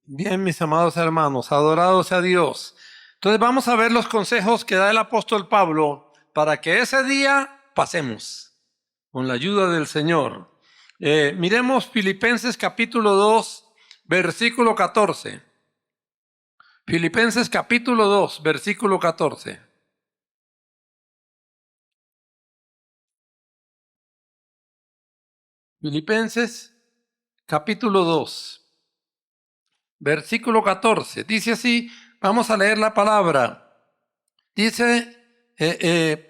Bien, mis amados hermanos, adorado sea Dios. Entonces vamos a ver los consejos que da el apóstol Pablo para que ese día pasemos con la ayuda del Señor. Miremos Filipenses capítulo 2, versículo 14. Filipenses capítulo 2, versículo 14. Filipenses capítulo 2, versículo 14. Dice así, vamos a leer la palabra. Dice,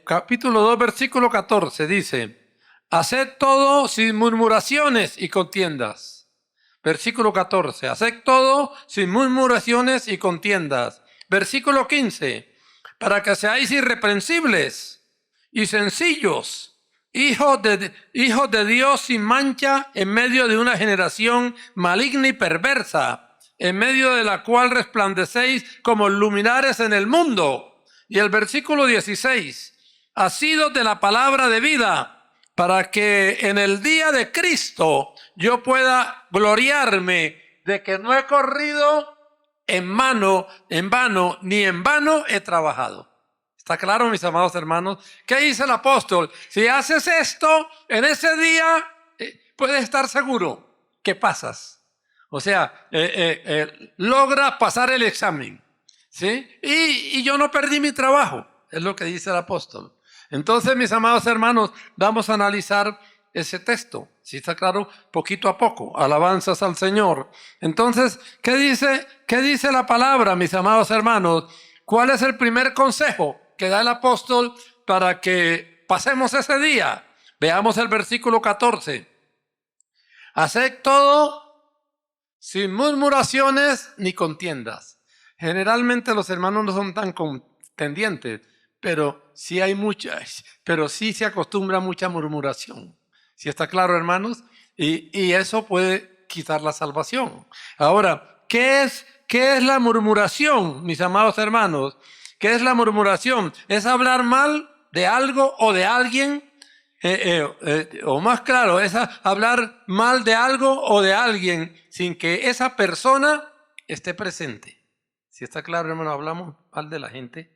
capítulo 2, versículo 14, dice, haced todo sin murmuraciones y contiendas. Versículo 14, haced todo sin murmuraciones y contiendas. Versículo 15, para que seáis irreprensibles y sencillos, hijos de Dios sin mancha en medio de una generación maligna y perversa, en medio de la cual resplandecéis como luminares en el mundo. Y el versículo 16, asidos de la palabra de vida, para que en el día de Cristo yo pueda gloriarme de que no he corrido en vano, ni en vano he trabajado. ¿Está claro, mis amados hermanos? ¿Qué dice el apóstol? Si haces esto, en ese día puedes estar seguro que pasas. O sea, logra pasar el examen. ¿Sí? Y yo no perdí mi trabajo, es lo que dice el apóstol. Entonces, mis amados hermanos, vamos a analizar ese texto. ¿Sí está claro? Poquito a poco. Alabanzas al Señor. Entonces, ¿qué dice la palabra, mis amados hermanos? ¿Cuál es el primer consejo que da el apóstol para que pasemos ese día? Veamos el versículo 14. Haced todo sin murmuraciones ni contiendas. Generalmente los hermanos no son tan contendientes, pero sí se acostumbra a mucha murmuración. ¿Sí está claro, hermanos? Y eso puede quitar la salvación. Ahora, ¿qué es la murmuración, mis amados hermanos? ¿Qué es la murmuración? Es hablar mal de algo o de alguien, o más claro, es hablar mal de algo o de alguien sin que esa persona esté presente. Si está claro, hermano, hablamos mal de la gente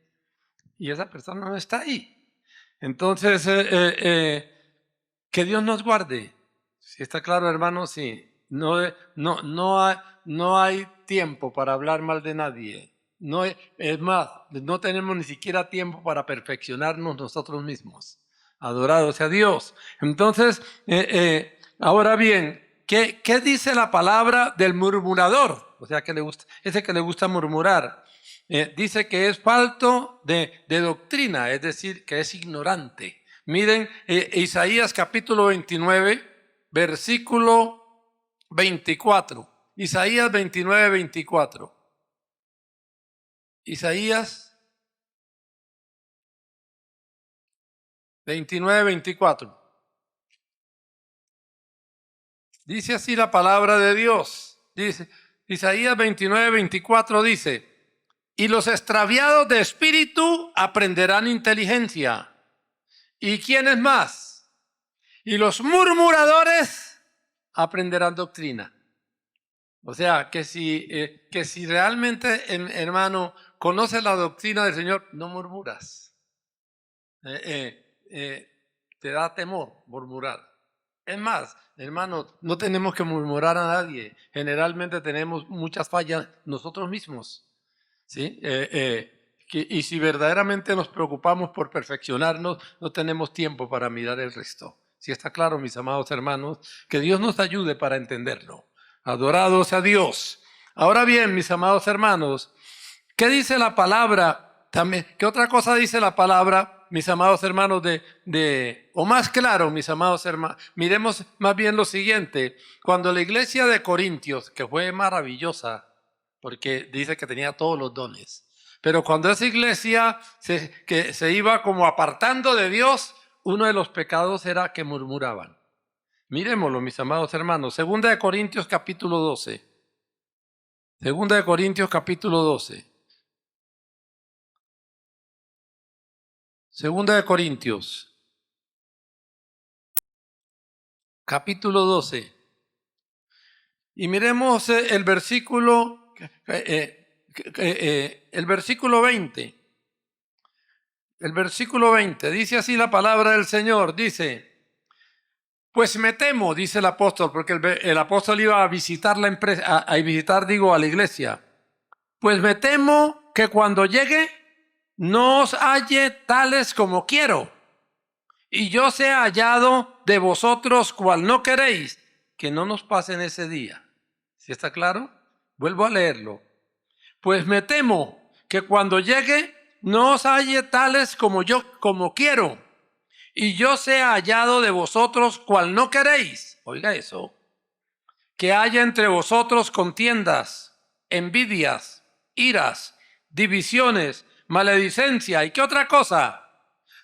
y esa persona no está ahí. Entonces, que Dios nos guarde. Si está claro, hermano, sí. No hay tiempo para hablar mal de nadie. Es más, no tenemos ni siquiera tiempo para perfeccionarnos nosotros mismos. Adorado sea Dios. Entonces, ahora bien, ¿qué dice la palabra del murmurador? O sea, ese que le gusta murmurar. Dice que es falto de doctrina, es decir, que es ignorante. Miren, Isaías capítulo 29, versículo 24. Isaías 29, 24. Isaías 29, 24. Dice así la palabra de Dios. Dice, Isaías 29, 24 dice, y los extraviados de espíritu aprenderán inteligencia. ¿Y quiénes más? Y los murmuradores aprenderán doctrina. O sea, que si realmente, hermano, conoces la doctrina del Señor, no murmuras. Te da temor murmurar. Es más, hermano, no tenemos que murmurar a nadie. Generalmente tenemos muchas fallas nosotros mismos. ¿Sí? Y si verdaderamente nos preocupamos por perfeccionarnos, no tenemos tiempo para mirar el resto. Si está claro, mis amados hermanos, que Dios nos ayude para entenderlo. Adorados sea Dios. Ahora bien, mis amados hermanos, ¿qué dice la palabra? También, ¿qué otra cosa dice la palabra, mis amados hermanos, o más claro, mis amados hermanos? Miremos más bien lo siguiente. Cuando la iglesia de Corintios, que fue maravillosa, porque dice que tenía todos los dones, pero cuando esa iglesia que se iba como apartando de Dios, uno de los pecados era que murmuraban. Miremoslo, mis amados hermanos. Segunda de Corintios capítulo 12. Segunda de Corintios capítulo 12. Segunda de Corintios capítulo 12. Y miremos el versículo el versículo 20. El versículo 20 dice así la palabra del Señor, dice: pues me temo, dice el apóstol, porque el apóstol iba a visitar la empresa, a visitar, digo, a la iglesia. Pues me temo que cuando llegue no os halle tales como quiero, y yo sea hallado de vosotros cual no queréis, que no nos pase en ese día. ¿Sí está claro? Vuelvo a leerlo. Pues me temo que cuando llegue no os halle tales como quiero, y yo sea hallado de vosotros cual no queréis. Oiga eso. Que haya entre vosotros contiendas, envidias, iras, divisiones, maledicencia, ¿y qué otra cosa?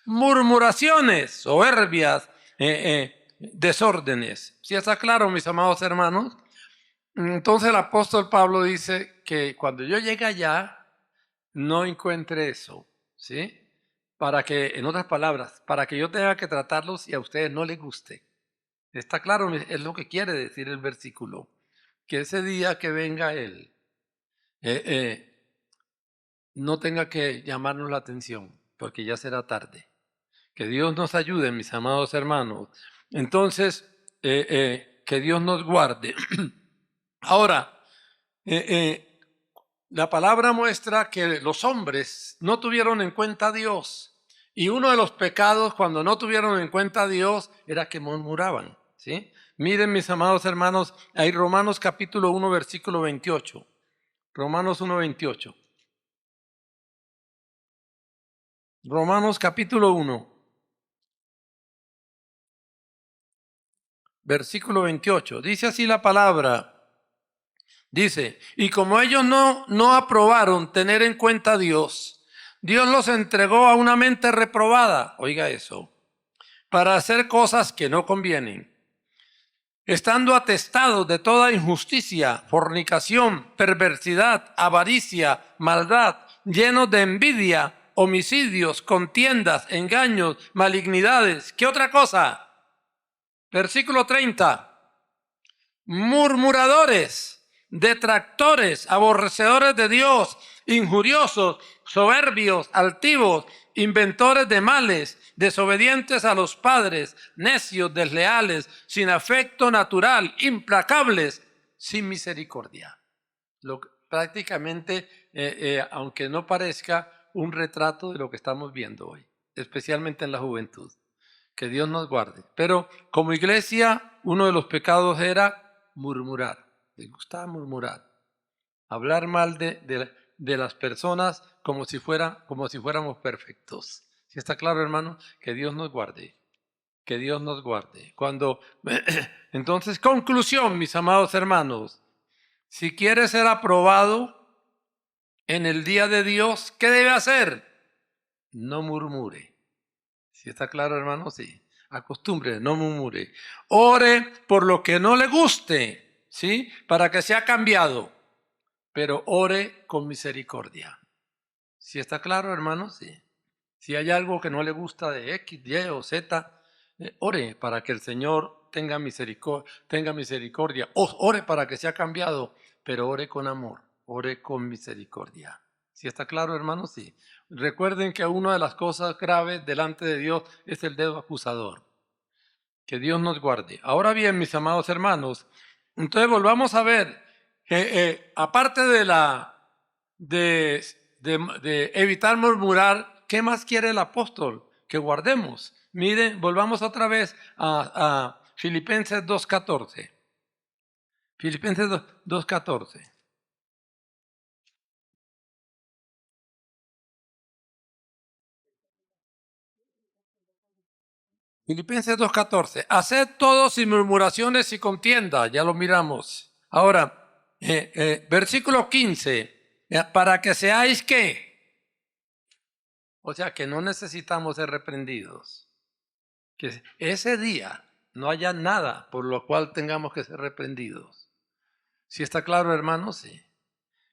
Murmuraciones, soberbias, desórdenes. ¿Sí está claro, mis amados hermanos? Entonces el apóstol Pablo dice que cuando yo llegue allá, no encuentre eso, ¿sí? Para que, en otras palabras, para que yo tenga que tratarlos y a ustedes no les guste. Está claro, es lo que quiere decir el versículo. Que ese día que venga Él no tenga que llamarnos la atención, porque ya será tarde. Que Dios nos ayude, mis amados hermanos. Entonces, que Dios nos guarde. Ahora, la palabra muestra que los hombres no tuvieron en cuenta a Dios. Y uno de los pecados cuando no tuvieron en cuenta a Dios era que murmuraban, ¿sí? Miren, mis amados hermanos, hay Romanos capítulo 1, versículo 28. Romanos 1, 28. Romanos capítulo 1, versículo 28. Dice así la palabra. Dice, y como ellos no aprobaron tener en cuenta a Dios, Dios los entregó a una mente reprobada, oiga eso, para hacer cosas que no convienen, estando atestados de toda injusticia, fornicación, perversidad, avaricia, maldad, llenos de envidia, homicidios, contiendas, engaños, malignidades. ¿Qué otra cosa? Versículo 30. Murmuradores, detractores, aborrecedores de Dios, injuriosos, soberbios, altivos, inventores de males, desobedientes a los padres, necios, desleales, sin afecto natural, implacables, sin misericordia. Prácticamente, aunque no parezca, un retrato de lo que estamos viendo hoy, especialmente en la juventud. Que Dios nos guarde. Pero como iglesia, uno de los pecados era murmurar. Les gustaba murmurar. Hablar mal de las personas como si fuéramos perfectos. ¿Sí está claro, hermano? Que Dios nos guarde. Que Dios nos guarde. Entonces, conclusión, mis amados hermanos. Si quiere ser aprobado en el día de Dios, ¿qué debe hacer? No murmure. ¿Sí está claro, hermano? Sí. Acostumbre, no murmure. Ore por lo que no le guste, ¿sí? Para que sea cambiado. Pero ore con misericordia. ¿Sí está claro, hermano? Sí. Si hay algo que no le gusta de X, Y o Z, ore para que el Señor tenga misericordia. Ore para que sea cambiado, pero ore con amor, ore con misericordia. ¿Sí está claro, hermano? Sí. Recuerden que una de las cosas graves delante de Dios es el dedo acusador. Que Dios nos guarde. Ahora bien, mis amados hermanos, entonces volvamos a ver, aparte de evitar murmurar, ¿qué más quiere el apóstol? Que guardemos. Miren, volvamos otra vez a Filipenses 2.14. Filipenses 2.14. Filipenses 2.14. Haced todo sin murmuraciones y contienda. Ya lo miramos. Ahora, versículo 15. Para que seáis ¿qué? O sea, que no necesitamos ser reprendidos. Que ese día no haya nada por lo cual tengamos que ser reprendidos. ¿Sí está claro, hermanos? Sí.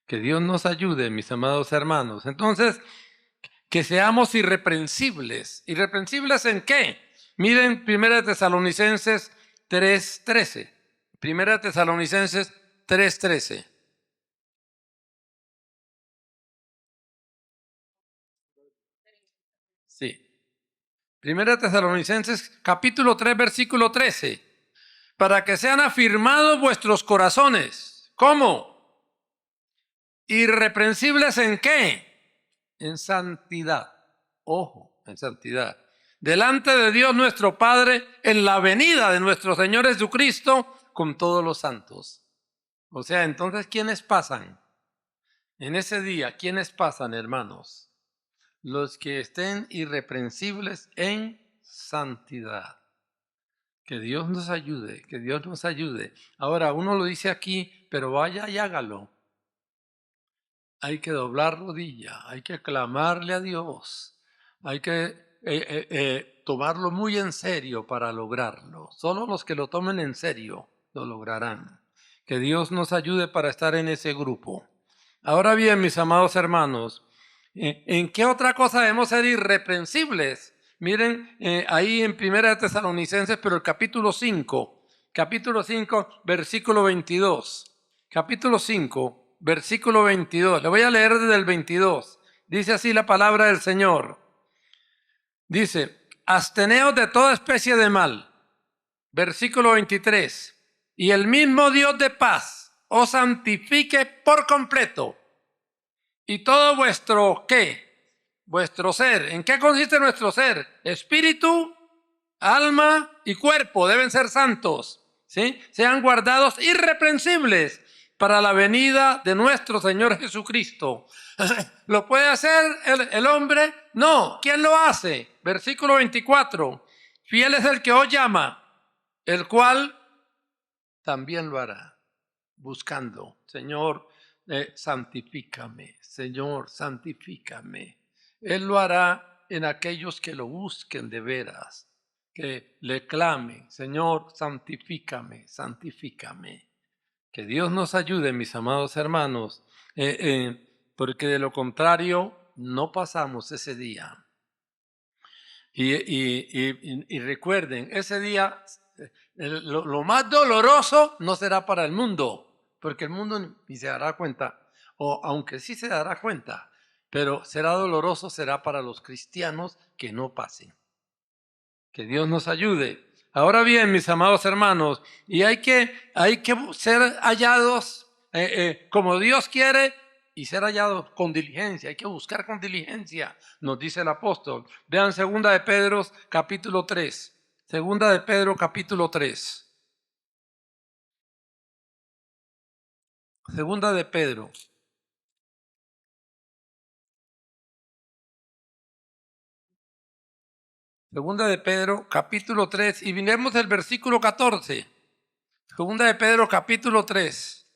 Que Dios nos ayude, mis amados hermanos. Entonces, que seamos irreprensibles. ¿Irreprensibles en qué? Miren 1 Tesalonicenses 3:13. 1 Tesalonicenses 3:13. Sí. Primera Tesalonicenses capítulo 3, versículo 13. Para que sean afirmados vuestros corazones. ¿Cómo? ¿Irreprensibles en qué? En santidad. Ojo, en santidad. Delante de Dios nuestro Padre, en la venida de nuestro Señor Jesucristo, con todos los santos. O sea, entonces, ¿quiénes pasan? En ese día, ¿quiénes pasan, hermanos? Los que estén irreprensibles en santidad. Que Dios nos ayude, que Dios nos ayude. Ahora, uno lo dice aquí, pero vaya y hágalo. Hay que doblar rodilla, hay que clamarle a Dios, hay que tomarlo muy en serio para lograrlo. Solo los que lo tomen en serio lo lograrán. Que Dios nos ayude para estar en ese grupo. Ahora bien, mis amados hermanos, ¿en qué otra cosa debemos ser irreprensibles? Miren, ahí en Primera Tesalonicenses, pero el capítulo 5, versículo 22. Capítulo 5, versículo 22. Le voy a leer desde el 22. Dice así la palabra del Señor. Dice, absteneos de toda especie de mal. Versículo 23. Y el mismo Dios de paz os santifique por completo. Y todo vuestro, ¿qué? Vuestro ser. ¿En qué consiste nuestro ser? Espíritu, alma y cuerpo deben ser santos. ¿Sí? Sean guardados irreprensibles para la venida de nuestro Señor Jesucristo. ¿Lo puede hacer el hombre? No. ¿Quién lo hace? Versículo 24. Fiel es el que os llama, el cual también lo hará, buscando, Señor, santifícame, Señor, santifícame. Él lo hará en aquellos que lo busquen de veras, que le clamen, Señor, santifícame, santifícame. Que Dios nos ayude, mis amados hermanos, porque de lo contrario no pasamos ese día. Y recuerden, ese día lo más doloroso no será para el mundo, porque el mundo ni se dará cuenta, o aunque sí se dará cuenta, pero será doloroso, será para los cristianos que no pasen. Que Dios nos ayude. Ahora bien, mis amados hermanos, y hay que ser hallados como Dios quiere y ser hallados con diligencia. Hay que buscar con diligencia, nos dice el apóstol. Vean 2 de Pedro capítulo 3. 2 de Pedro capítulo 3. 2 de Pedro. Segunda de Pedro capítulo 3 y miremos el versículo 14. Segunda de Pedro capítulo 3.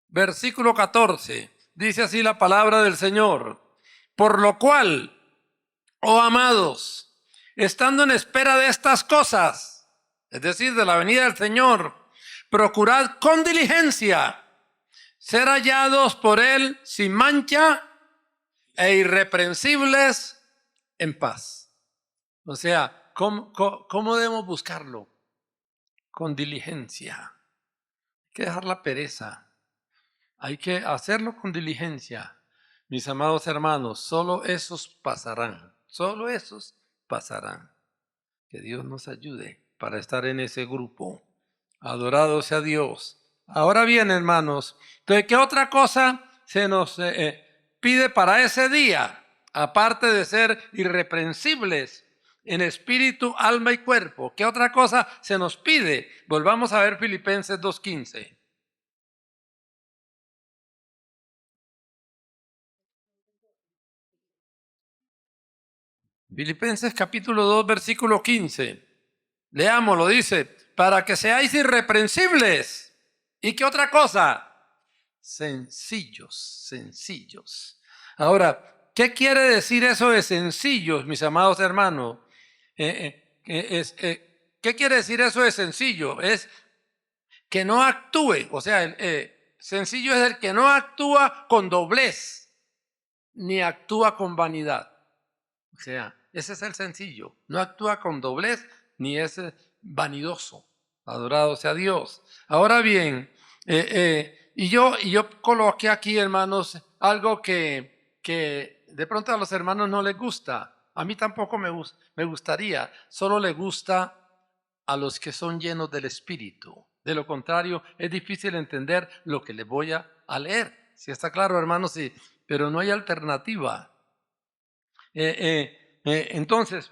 Versículo 14, dice así la palabra del Señor. Por lo cual, oh amados, estando en espera de estas cosas, es decir, de la venida del Señor, procurad con diligencia ser hallados por Él sin mancha e irreprensibles en paz. O sea, ¿cómo debemos buscarlo? Con diligencia. Hay que dejar la pereza. Hay que hacerlo con diligencia. Mis amados hermanos, solo esos pasarán. Solo esos pasarán. Que Dios nos ayude para estar en ese grupo. Adorado sea Dios. Ahora bien, hermanos, ¿de qué otra cosa se nos pide para ese día? Aparte de ser irreprensibles en espíritu, alma y cuerpo. ¿Qué otra cosa se nos pide? Volvamos a ver Filipenses 2:15. Filipenses capítulo 2, versículo 15. Leámoslo, dice, para que seáis irreprensibles. ¿Y qué otra cosa? Sencillos, sencillos. Ahora, ¿qué quiere decir eso de sencillos, mis amados hermanos? ¿Qué quiere decir eso de sencillo? Es que no actúe, o sea, sencillo es el que no actúa con doblez, ni actúa con vanidad. O sea, ese es el sencillo. No actúa con doblez ni es vanidoso. Adorado sea Dios. Ahora bien, y yo coloqué aquí, hermanos, algo que de pronto a los hermanos no les gusta. A mí tampoco me gustaría, solo le gusta a los que son llenos del Espíritu. De lo contrario, es difícil entender lo que le voy a leer. Si está claro, hermanos, sí, pero no hay alternativa. Entonces,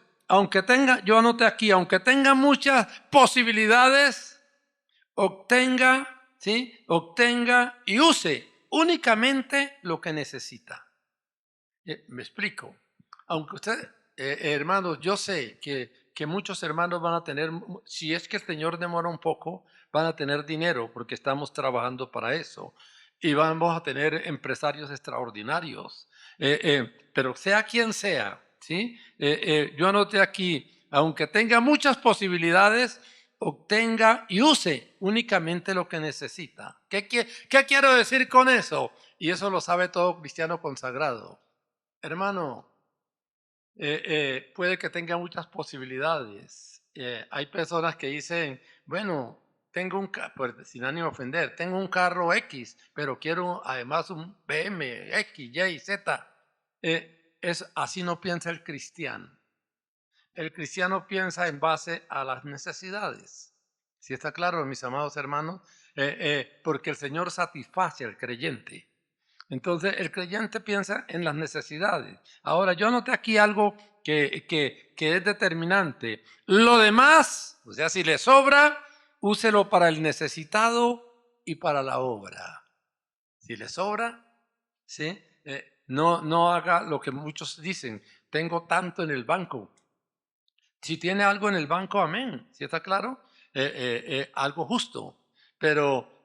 yo anoté aquí, aunque tenga muchas posibilidades, obtenga y use únicamente lo que necesita. Me explico. Aunque usted, hermanos, yo sé que muchos hermanos van a tener, si es que el Señor demora un poco, van a tener dinero porque estamos trabajando para eso. Y vamos a tener empresarios extraordinarios. Pero sea quien sea, ¿sí? Yo anoté aquí, aunque tenga muchas posibilidades, obtenga y use únicamente lo que necesita. ¿Qué quiero decir con eso? Y eso lo sabe todo cristiano consagrado. Hermano, puede que tenga muchas posibilidades. Hay personas que dicen, bueno, tengo un carro, pues, sin ánimo de ofender, tengo un carro X, pero quiero además un BM X, Y, Z. Así no piensa el cristiano. El cristiano piensa en base a las necesidades. ¿Sí está claro, mis amados hermanos? Porque el Señor satisface al creyente. Entonces, el creyente piensa en las necesidades. Ahora, yo anoté aquí algo que es determinante. Lo demás, o sea, si le sobra, úselo para el necesitado y para la obra. Si le sobra, ¿sí? No haga lo que muchos dicen, tengo tanto en el banco. Si tiene algo en el banco, amén. ¿Sí está claro? Algo justo. Pero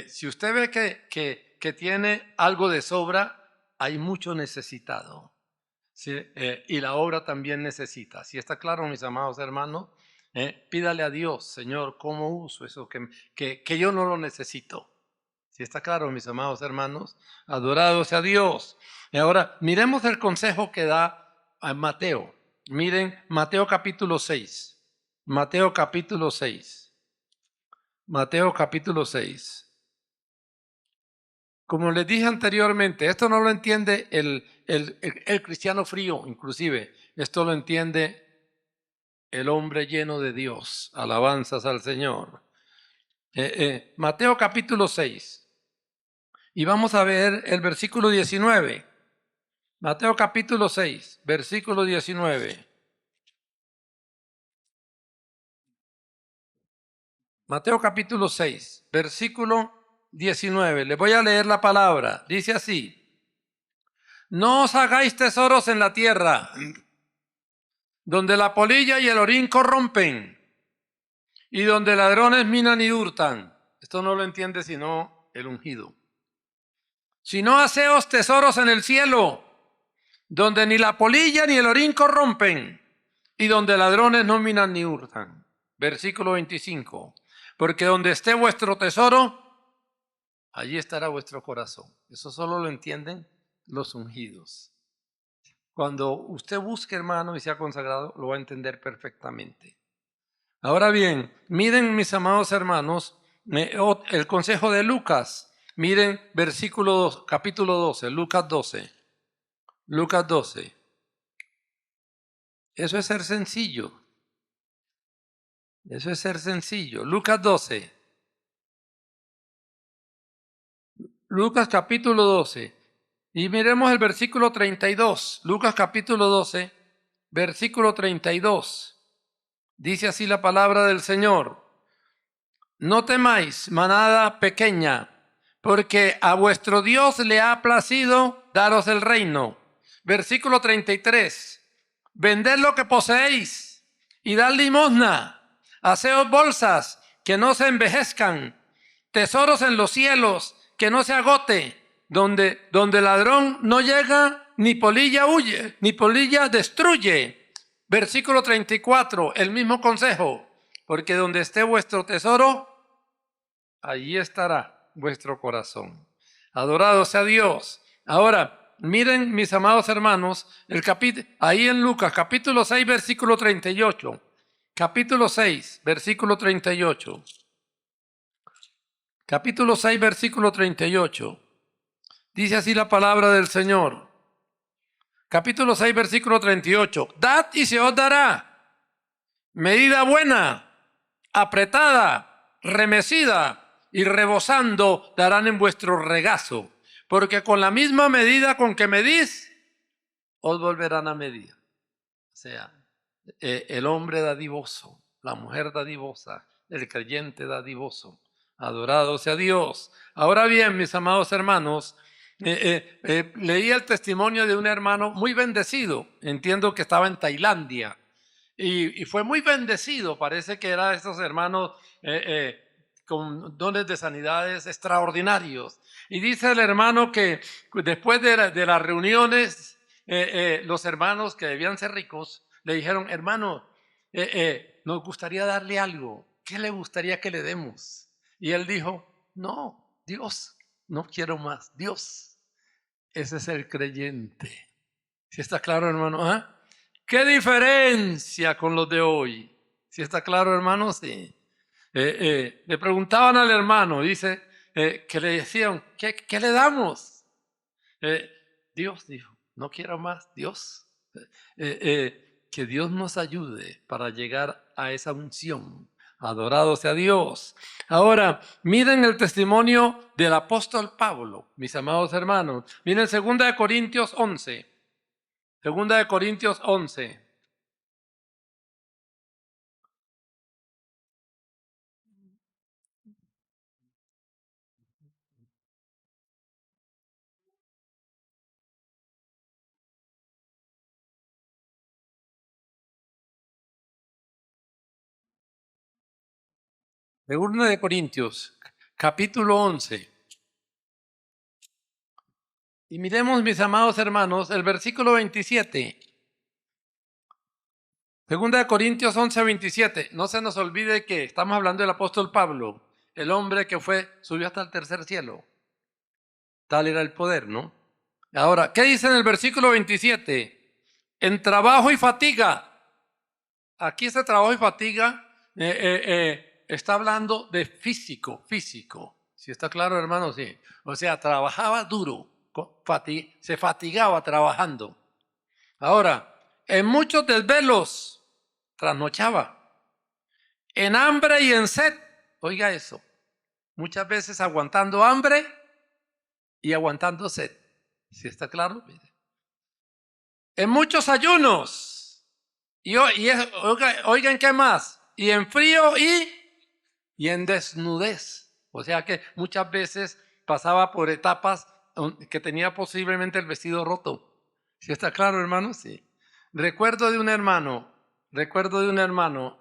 si usted ve que tiene algo de sobra, hay mucho necesitado. ¿Sí? Y la obra también necesita. ¿Sí está claro, mis amados hermanos? Pídale a Dios, Señor, ¿cómo uso eso que yo no lo necesito? ¿Sí está claro, mis amados hermanos? Adorado sea Dios. Y ahora, miremos el consejo que da a Mateo. Miren, Mateo capítulo 6. Mateo capítulo 6. Mateo capítulo 6. Como les dije anteriormente, esto no lo entiende el cristiano frío, inclusive. Esto lo entiende el hombre lleno de Dios. Alabanzas al Señor. Mateo capítulo 6. Y vamos a ver el versículo 19. Mateo capítulo 6, versículo 19. Mateo capítulo 6, versículo 19. Le voy a leer la palabra. Dice así: no os hagáis tesoros en la tierra, donde la polilla y el orín corrompen, y donde ladrones minan y hurtan. Esto no lo entiende sino el ungido. Sino haceos tesoros en el cielo, donde ni la polilla ni el orín corrompen, y donde ladrones no minan ni hurtan. Versículo 25. Porque donde esté vuestro tesoro, allí estará vuestro corazón. Eso solo lo entienden los ungidos. Cuando usted busque, hermano, y sea consagrado, lo va a entender perfectamente. Ahora bien, miren, mis amados hermanos, el consejo de Lucas. Miren versículo 2, capítulo 12, Lucas 12. Lucas 12. Eso es ser sencillo. Eso es ser sencillo. Lucas 12. Lucas capítulo 12. Y miremos el versículo 32. Lucas capítulo 12, versículo 32. Dice así la palabra del Señor: no temáis, manada pequeña, porque a vuestro Dios le ha placido daros el reino. Versículo 33. Vended lo que poseéis y dad limosna. Haceos bolsas que no se envejezcan, tesoros en los cielos que no se agote, donde ladrón no llega, ni polilla huye, ni polilla destruye. Versículo 34, el mismo consejo: porque donde esté vuestro tesoro, allí estará vuestro corazón. Adorado sea Dios. Ahora, miren, mis amados hermanos, ahí en Lucas, capítulo 6, versículo 38. Capítulo 6, versículo 38. Capítulo 6, versículo 38. Dice así la palabra del Señor: capítulo 6, versículo 38. Dad y se os dará. Medida buena, apretada, remecida y rebosando darán en vuestro regazo. Porque con la misma medida con que medís, os volverán a medir. O sea, el hombre dadivoso, la mujer dadivosa, el creyente dadivoso. Adorado sea Dios. Ahora bien, mis amados hermanos, leí el testimonio de un hermano muy bendecido. Entiendo que estaba en Tailandia. Y fue muy bendecido. Parece que era de estos hermanos con dones de sanidades extraordinarios. Y dice el hermano que después de las reuniones, los hermanos que debían ser ricos le dijeron: hermano, nos gustaría darle algo. ¿Qué le gustaría que le demos? Y él dijo: no, Dios, no quiero más. Dios, ese es el creyente. ¿Sí está claro, hermano? ¿Ah? ¿Qué diferencia con los de hoy? ¿Sí está claro, hermano? Sí. Le preguntaban al hermano, dice, que le decían: ¿qué le damos? Dios dijo: no quiero más, Dios. Que Dios nos ayude para llegar a esa unción. Adorado sea Dios. Ahora, miren el testimonio del apóstol Pablo, mis amados hermanos. Miren 2 Corintios 11. 2 Corintios 11. Segunda de Corintios, capítulo 11. Y miremos, mis amados hermanos, el versículo 27. Segunda de Corintios 11, 27. No se nos olvide que estamos hablando del apóstol Pablo, el hombre que subió hasta el tercer cielo. Tal era el poder, ¿no? Ahora, ¿qué dice en el versículo 27? En trabajo y fatiga. Aquí ese trabajo y fatiga está hablando de físico. ¿Sí está claro, hermano? Sí. O sea, trabajaba duro, se fatigaba trabajando. Ahora, en muchos desvelos trasnochaba. En hambre y en sed, oiga eso, muchas veces aguantando hambre y aguantando sed. ¿Sí está claro? En muchos ayunos. Oigan, ¿qué más? Y en frío y en desnudez. O sea que muchas veces pasaba por etapas que tenía posiblemente el vestido roto. ¿Sí está claro, hermano? Sí. Recuerdo de un hermano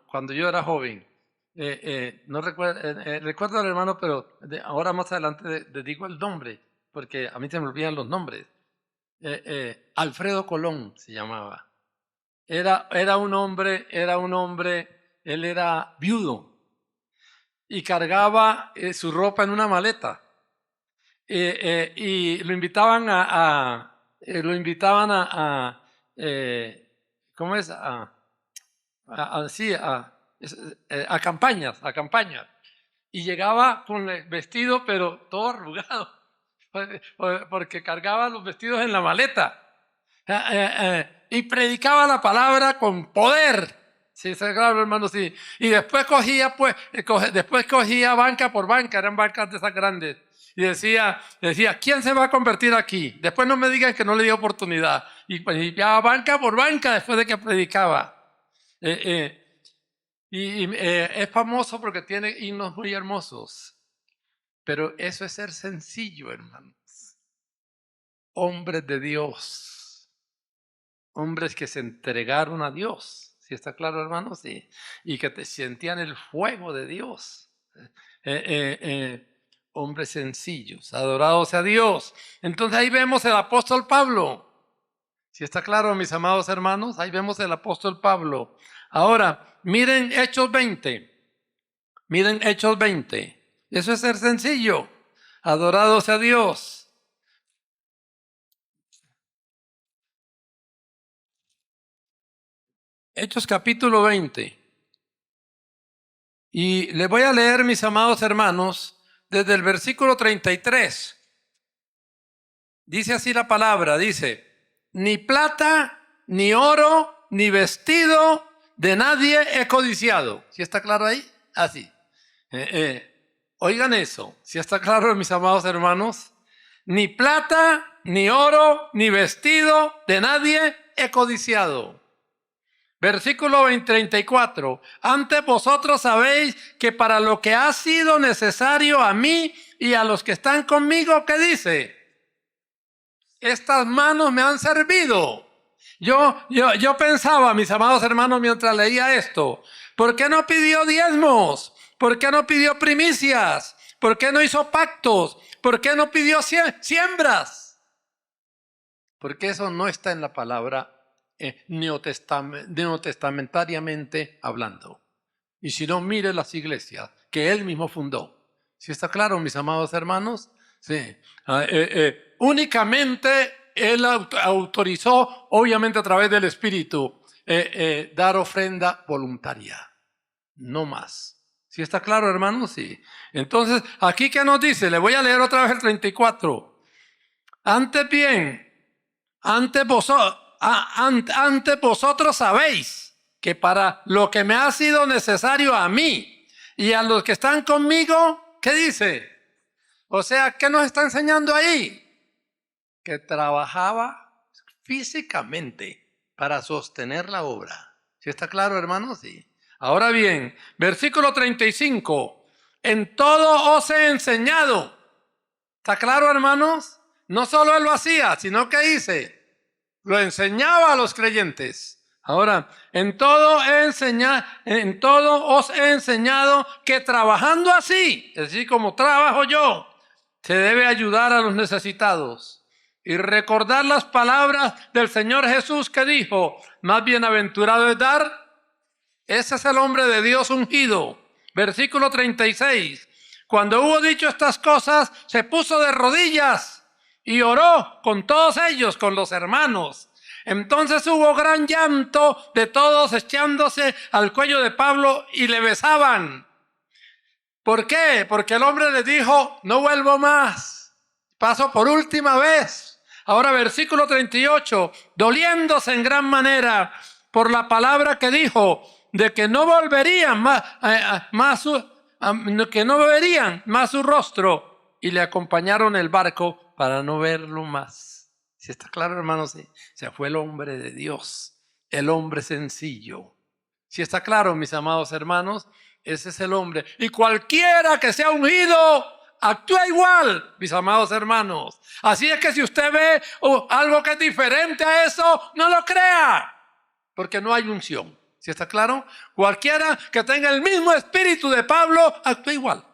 cuando yo era joven. No recuerdo al hermano, pero ahora más adelante le digo el nombre, porque a mí se me olvidan los nombres. Alfredo Colón se llamaba. Era un hombre, él era viudo y cargaba su ropa en una maleta. Y lo invitaban ¿cómo es? Sí, a campañas. Y llegaba con el vestido, pero todo arrugado, porque cargaba los vestidos en la maleta. Y predicaba la palabra con poder. Sí, claro, hermano, sí. Y después cogía banca por banca, eran bancas de esas grandes. Y decía, ¿quién se va a convertir aquí? Después no me digan que no le di oportunidad. Y pues limpiaba banca por banca después de que predicaba. Es famoso porque tiene himnos muy hermosos. Pero eso es ser sencillo, hermanos. Hombres de Dios. Hombres que se entregaron a Dios. ¿Sí está claro, hermanos? Sí. Y que sentían el fuego de Dios. Hombres sencillos, adorados a Dios. Entonces ahí vemos el apóstol Pablo. ¿Sí está claro, mis amados hermanos? Ahí vemos el apóstol Pablo. Ahora, miren Hechos 20. Miren Hechos 20. Eso es ser sencillo. Adorados a Dios. Hechos capítulo 20. Y les voy a leer, mis amados hermanos, desde el versículo 33. Dice así la palabra, dice: ni plata, ni oro, ni vestido de nadie he codiciado. ¿Sí está claro ahí? Así. Oigan eso. ¿Sí está claro, mis amados hermanos? Ni plata, ni oro, ni vestido de nadie he codiciado. Versículo 34. Antes vosotros sabéis que para lo que ha sido necesario a mí y a los que están conmigo, ¿qué dice? Estas manos me han servido. Yo pensaba, mis amados hermanos, mientras leía esto, ¿por qué no pidió diezmos? ¿Por qué no pidió primicias? ¿Por qué no hizo pactos? ¿Por qué no pidió siembras? Porque eso no está en la palabra neotestamentariamente hablando. Y si no, mire las iglesias que él mismo fundó. ¿Sí está claro, mis amados hermanos? Sí. Únicamente él autorizó, obviamente a través del Espíritu, dar ofrenda voluntaria. No más. ¿Sí está claro, hermanos? Sí. Entonces, aquí ¿qué nos dice? Le voy a leer otra vez el 34. Antes bien, antes vosotros sabéis que para lo que me ha sido necesario a mí y a los que están conmigo, ¿qué dice? O sea, ¿qué nos está enseñando ahí? Que trabajaba físicamente para sostener la obra. ¿Sí está claro, hermanos? Sí. Ahora bien, versículo 35. En todo os he enseñado. ¿Está claro, hermanos? No solo él lo hacía, sino que dice, lo enseñaba a los creyentes. Ahora, en todo os he enseñado que trabajando así, es decir, como trabajo yo, se debe ayudar a los necesitados. Y recordar las palabras del Señor Jesús que dijo, más bienaventurado es dar. Ese es el hombre de Dios ungido. Versículo 36. Cuando hubo dicho estas cosas, se puso de rodillas y oró con todos ellos, con los hermanos. Entonces hubo gran llanto de todos echándose al cuello de Pablo y le besaban. ¿Por qué? Porque el hombre les dijo, no vuelvo más. Paso por última vez. Ahora versículo 38. Doliéndose en gran manera por la palabra que dijo, de que no volverían que no verían más su rostro, y le acompañaron el barco para no verlo más. ¿Sí está claro, hermanos? Sí. Se fue el hombre de Dios, el hombre sencillo. ¿Sí está claro, mis amados hermanos? Ese es el hombre. Y cualquiera que sea ungido, actúa igual, mis amados hermanos. Así es que si usted ve algo que es diferente a eso, no lo crea, porque no hay unción. ¿Sí está claro? Cualquiera que tenga el mismo espíritu de Pablo, actúa igual.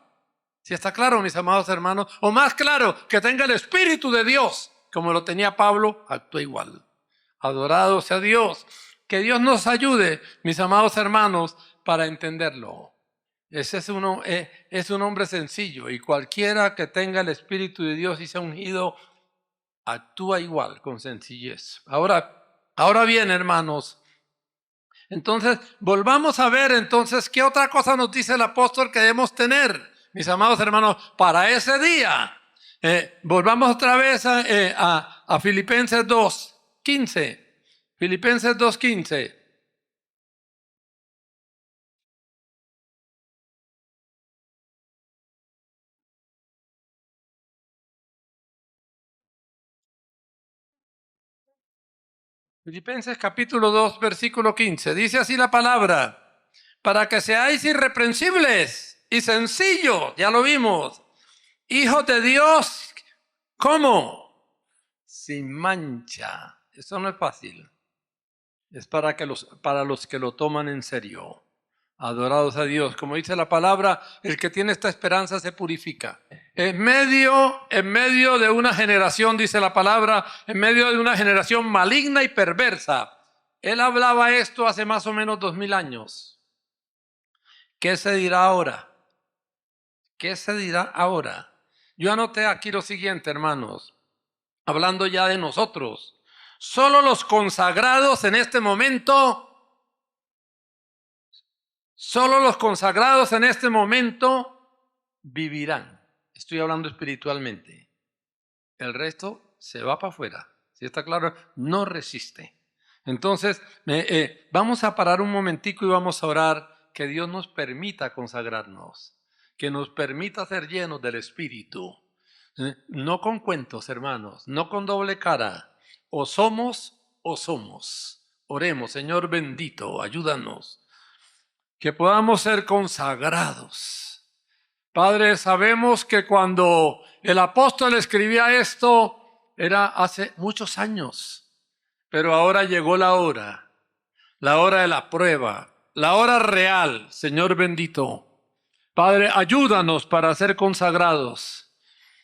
¿Sí está claro, mis amados hermanos? O más claro, que tenga el espíritu de Dios, como lo tenía Pablo, actúa igual. Adorado sea Dios. Que Dios nos ayude, mis amados hermanos, para entenderlo. Ese es un hombre sencillo, y cualquiera que tenga el espíritu de Dios y sea ungido, actúa igual, con sencillez. Ahora bien, hermanos, entonces volvamos a ver entonces qué otra cosa nos dice el apóstol que debemos tener, mis amados hermanos, para ese día. Volvamos otra vez a Filipenses 2:15. Filipenses 2:15. Filipenses capítulo 2, versículo 15. Dice así la palabra: para que seáis irreprensibles y sencillos, ya lo vimos, hijos de Dios, ¿cómo? Sin mancha. Eso no es fácil. Es para los que lo toman en serio. Adorados a Dios. Como dice la palabra, el que tiene esta esperanza se purifica. En medio de una generación, dice la palabra, en medio de una generación maligna y perversa. Él hablaba esto hace más o menos 2000 años. ¿Qué se dirá ahora? ¿Qué se dirá ahora? Yo anoté aquí lo siguiente, hermanos, hablando ya de nosotros. Solo los consagrados en este momento, vivirán. Estoy hablando espiritualmente. El resto se va para afuera. ¿Sí está claro? No resiste. Entonces, vamos a parar un momentico y vamos a orar que Dios nos permita consagrarnos, que nos permita ser llenos del Espíritu. No con cuentos, hermanos, no con doble cara. O somos o somos. Oremos, Señor bendito, ayúdanos. Que podamos ser consagrados. Padre, sabemos que cuando el apóstol escribía esto era hace muchos años, pero ahora llegó la hora de la prueba, la hora real, Señor bendito. Padre, ayúdanos para ser consagrados.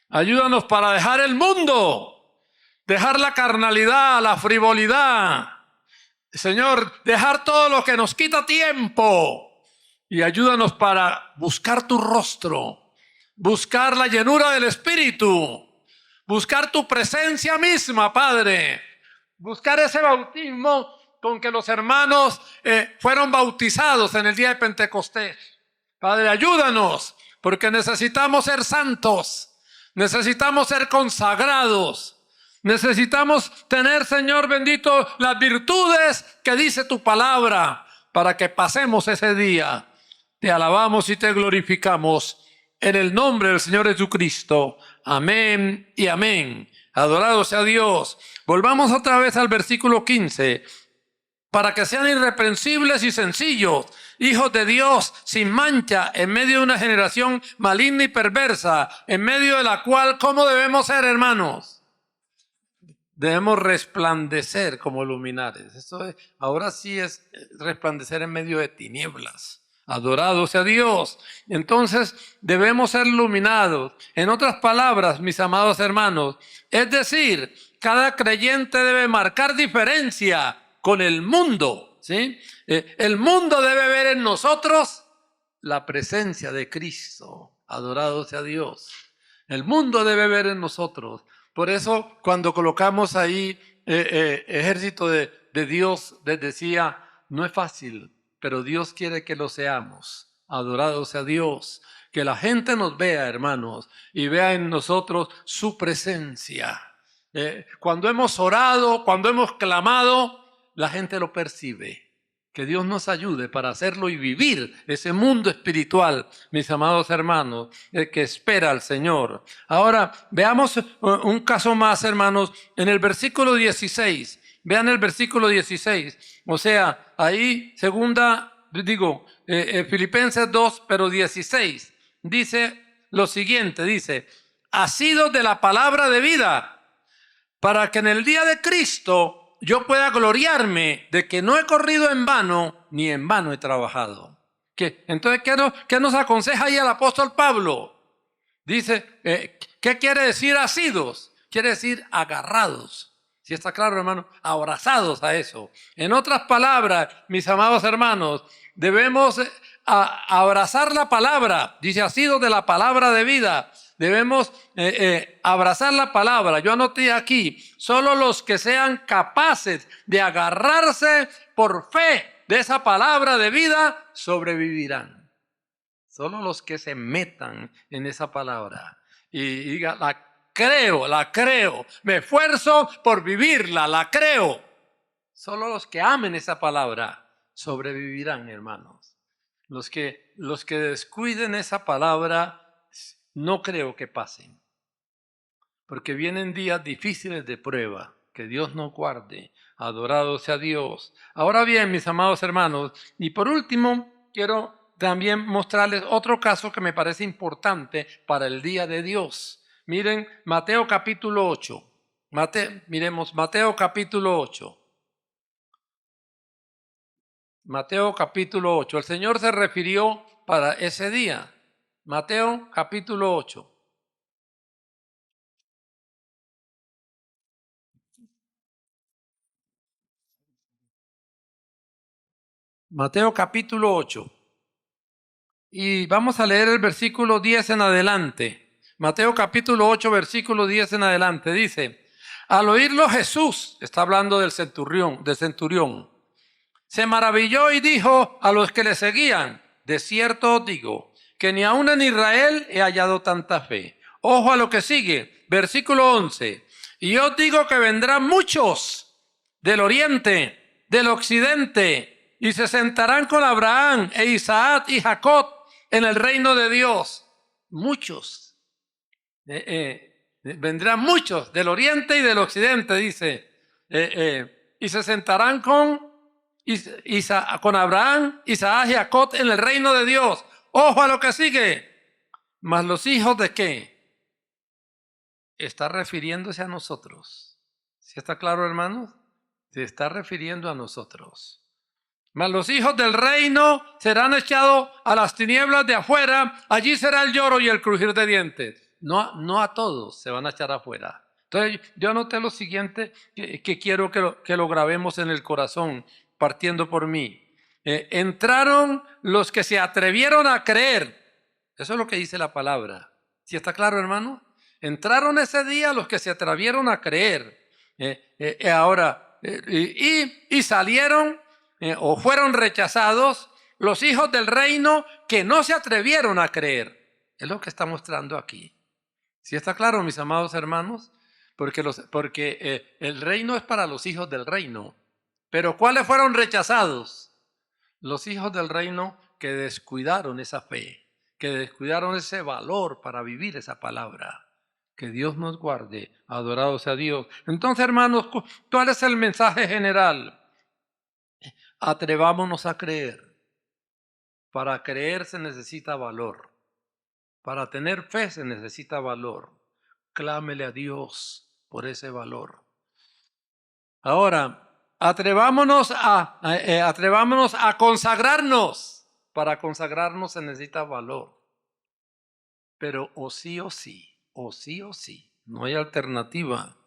Ayúdanos para dejar el mundo, dejar la carnalidad, la frivolidad. Señor, dejar todo lo que nos quita tiempo. Y ayúdanos para buscar tu rostro, buscar la llenura del Espíritu, buscar tu presencia misma, Padre. Buscar ese bautismo con que los hermanos fueron bautizados en el día de Pentecostés. Padre, ayúdanos, porque necesitamos ser santos, necesitamos ser consagrados. Necesitamos tener, Señor bendito, las virtudes que dice tu palabra para que pasemos ese día. Te alabamos y te glorificamos en el nombre del Señor Jesucristo. Amén y amén. Adorado sea Dios. Volvamos otra vez al versículo 15. Para que sean irreprensibles y sencillos, hijos de Dios sin mancha, en medio de una generación maligna y perversa, en medio de la cual, ¿cómo debemos ser, hermanos? Debemos resplandecer como luminares. Eso es, ahora sí es resplandecer en medio de tinieblas. Adorado sea Dios. Entonces debemos ser iluminados. En otras palabras, mis amados hermanos, es decir, cada creyente debe marcar diferencia con el mundo, ¿sí? El mundo debe ver en nosotros la presencia de Cristo. Adorado sea Dios. El mundo debe ver en nosotros. Por eso, cuando colocamos ahí ejército de Dios, les decía, no es fácil, pero Dios quiere que lo seamos. Adorado sea Dios. Que la gente nos vea, hermanos, y vea en nosotros su presencia. Cuando hemos orado, cuando hemos clamado, la gente lo percibe. Que Dios nos ayude para hacerlo y vivir ese mundo espiritual, mis amados hermanos, que espera al Señor. Ahora, veamos un caso más, hermanos, en el versículo 16. Vean el versículo 16. O sea, ahí, Filipenses 2, pero 16. Dice lo siguiente, dice, asidos de la palabra de vida, para que en el día de Cristo yo pueda gloriarme de que no he corrido en vano, ni en vano he trabajado. Entonces, ¿qué nos aconseja ahí el apóstol Pablo? Dice, ¿qué quiere decir asidos? Quiere decir agarrados. ¿Sí está claro, hermano? Abrazados a eso. En otras palabras, mis amados hermanos, debemos abrazar la palabra. Dice, asidos de la palabra de vida. Debemos abrazar la palabra. Yo anoté aquí, solo los que sean capaces de agarrarse por fe de esa palabra de vida sobrevivirán. Solo los que se metan en esa palabra y digan, la creo, me esfuerzo por vivirla, la creo. Solo los que amen esa palabra sobrevivirán, hermanos. Los que descuiden esa palabra, no creo que pasen, porque vienen días difíciles de prueba, que Dios nos guarde, adorado sea Dios. Ahora bien, mis amados hermanos, y por último, quiero también mostrarles otro caso que me parece importante para el día de Dios. Miren, Mateo capítulo 8. Miremos, Mateo capítulo 8. Mateo capítulo 8. El Señor se refirió para ese día. Mateo capítulo 8. Mateo capítulo 8. Y vamos a leer el versículo 10 en adelante. Mateo capítulo 8, versículo 10 en adelante. Dice, al oírlo Jesús, está hablando del centurión, se maravilló y dijo a los que le seguían, de cierto os digo, que ni aun en Israel he hallado tanta fe. Ojo a lo que sigue, versículo 11. Y yo digo que vendrán muchos del oriente, del occidente, y se sentarán con Abraham e Isaac y Jacob en el reino de Dios. Muchos. Vendrán muchos del oriente y del occidente, dice. Y se sentarán con Abraham, Isaac y Jacob en el reino de Dios. Ojo a lo que sigue. Mas los hijos de ¿qué? Está refiriéndose a nosotros. ¿Sí está claro, hermanos? Se está refiriendo a nosotros. Mas los hijos del reino serán echados a las tinieblas de afuera. Allí será el lloro y el crujir de dientes. No a todos se van a echar afuera. Entonces yo anoté lo siguiente que quiero que lo grabemos en el corazón, partiendo por mí. Entraron los que se atrevieron a creer. Eso es lo que dice la palabra. ¿Sí está claro, hermano? Entraron ese día los que se atrevieron a creer. Y salieron o fueron rechazados los hijos del reino que no se atrevieron a creer. Es lo que está mostrando aquí. ¿Sí está claro, mis amados hermanos? Porque el reino es para los hijos del reino. Pero ¿cuáles fueron rechazados? Los hijos del reino que descuidaron esa fe, que descuidaron ese valor para vivir esa palabra. Que Dios nos guarde, adorado sea Dios. Entonces, hermanos, ¿cuál es el mensaje general? Atrevámonos a creer. Para creer se necesita valor. Para tener fe se necesita valor. Clámele a Dios por ese valor. Ahora, atrevámonos a consagrarnos. Para consagrarnos se necesita valor. Pero o sí, no hay alternativa.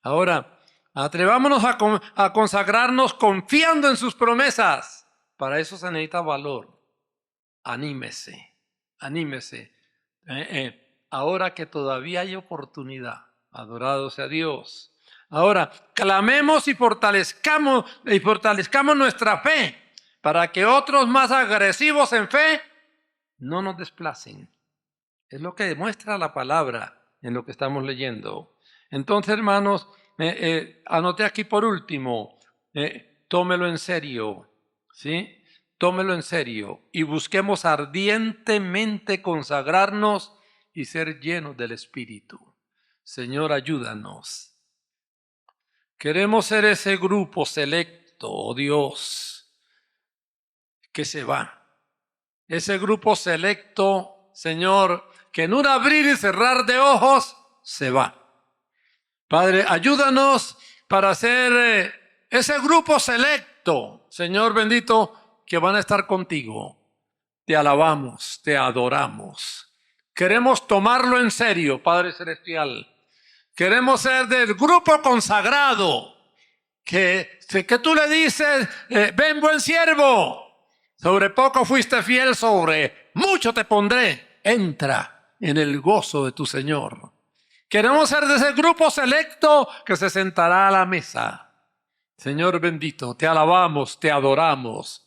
Ahora, atrevámonos a consagrarnos confiando en sus promesas. Para eso se necesita valor. Anímese. Ahora que todavía hay oportunidad, adorado sea Dios. Ahora, clamemos y fortalezcamos nuestra fe para que otros más agresivos en fe no nos desplacen. Es lo que demuestra la palabra en lo que estamos leyendo. Entonces, hermanos, anoté aquí por último, tómelo en serio, ¿sí? Tómelo en serio y busquemos ardientemente consagrarnos y ser llenos del Espíritu. Señor, ayúdanos. Queremos ser ese grupo selecto, oh Dios, que se va. Ese grupo selecto, Señor, que en un abrir y cerrar de ojos se va. Padre, ayúdanos para ser ese grupo selecto, Señor bendito, que van a estar contigo. Te alabamos, te adoramos. Queremos tomarlo en serio, Padre Celestial. Queremos ser del grupo consagrado, que tú le dices, ven buen siervo, sobre poco fuiste fiel, sobre mucho te pondré, entra en el gozo de tu Señor. Queremos ser de ese grupo selecto que se sentará a la mesa. Señor bendito, te alabamos, te adoramos.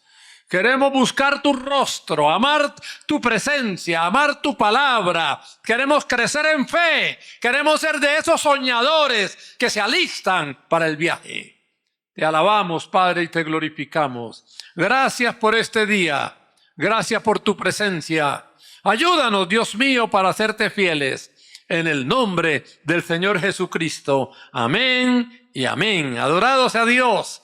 Queremos buscar tu rostro, amar tu presencia, amar tu palabra. Queremos crecer en fe. Queremos ser de esos soñadores que se alistan para el viaje. Te alabamos, Padre, y te glorificamos. Gracias por este día. Gracias por tu presencia. Ayúdanos, Dios mío, para hacerte fieles. En el nombre del Señor Jesucristo. Amén y amén. Adorado sea Dios.